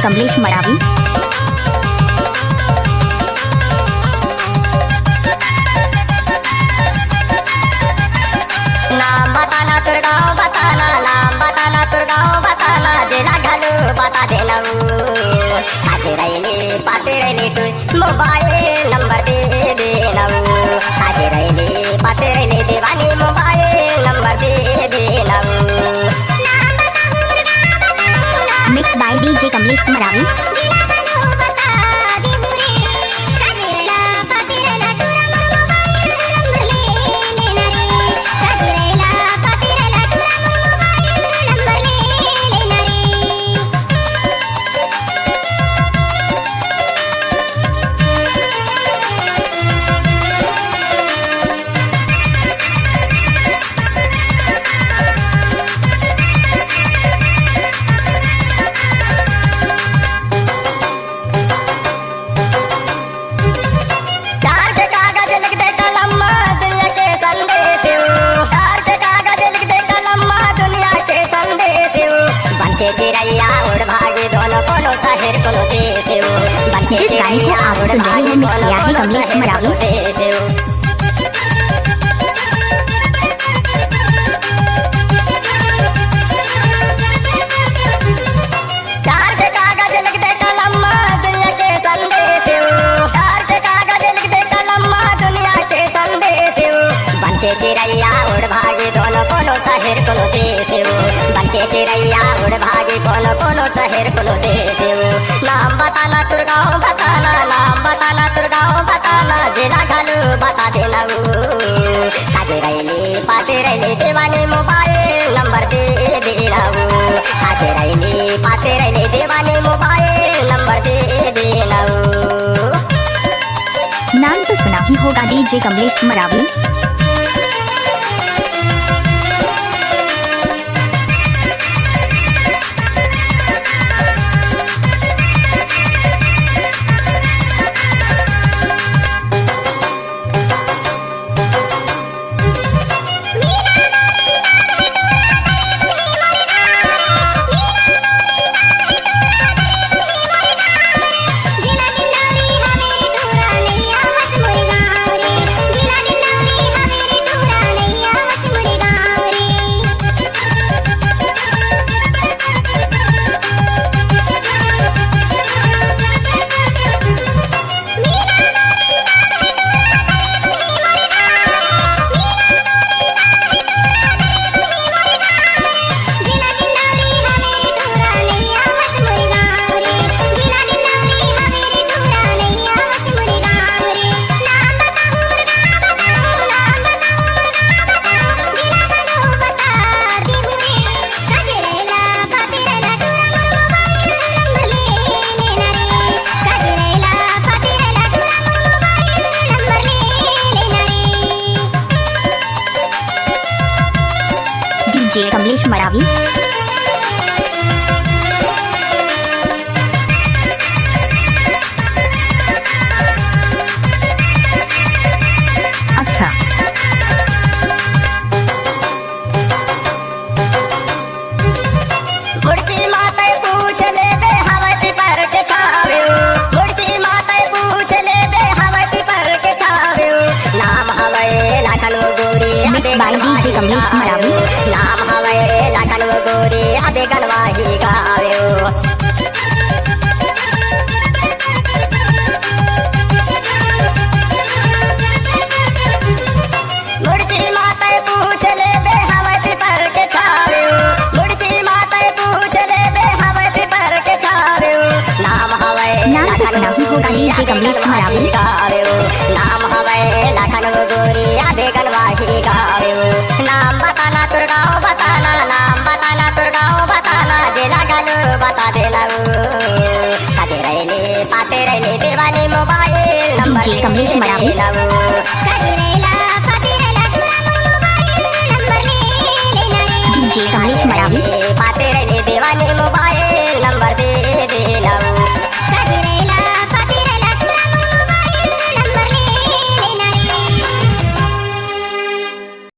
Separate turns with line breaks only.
कमलेश मरावी।
नाम बताना तुर गाँव बताना, नाम बताना तुर गाँव बताना, जिला घालू बता देना। खाते रैली पाते रैली तू मोबाइल नंबर दे देना। खाते रैली पाते रैली दीवानी मोबाइल नंबर दे देना।
Mix by DJ Kamlesh Maravi. जिस गाने को आप सुन रहे हैं मिक्स किया है कमलेश मरावी।
चिड़ैया उड़ भागी दोनों कोनो शहर कोनो देश हो। बनके चिड़ैया उड़ भागी कोनो कोनो शहर कोनो देश हो। नाम बताना तुर गाँव बताना, नाम बताना तुर गाँव बताना, जिला घालू बता देना। खाते रैली पाते रैली दीवानी मोबाइल नंबर दे देना। खाते रैली पाते रैली दीवानी मोबाइल नंबर दे देना।
नाम तो सुना ही होगा डीजे कमलेश मरावी। डीजे कमलेश मरावी। अच्छा
मुर्ची माते पूछ ले दे हवती पर के छावे। मुर्ची माते पूछ ले दे हवती पर के छावे। नाम हवे लाखन गोरी
mix by DJ Kamlesh Maravi.
नाम हवे लाखन गोरी आधे गनवाही गावे। मुर्ची माते पूछ ले दे हवती पर के छावे। मुर्ची माते पूछ ले दे हवती पर के छावे। नाम हवे
नाम तो सुना ही होगा डीजे कमलेश मरावी।
नाम हवे लाखन गोरी आधे गनवाही गावे। नाम बताना तुर गाँव बताना, नाम बताना तुर गाँव बताना, जिला घालू बता देना। खाते रैली पाते रैली दीवानी mobile number
DJ Kamlesh Maravi.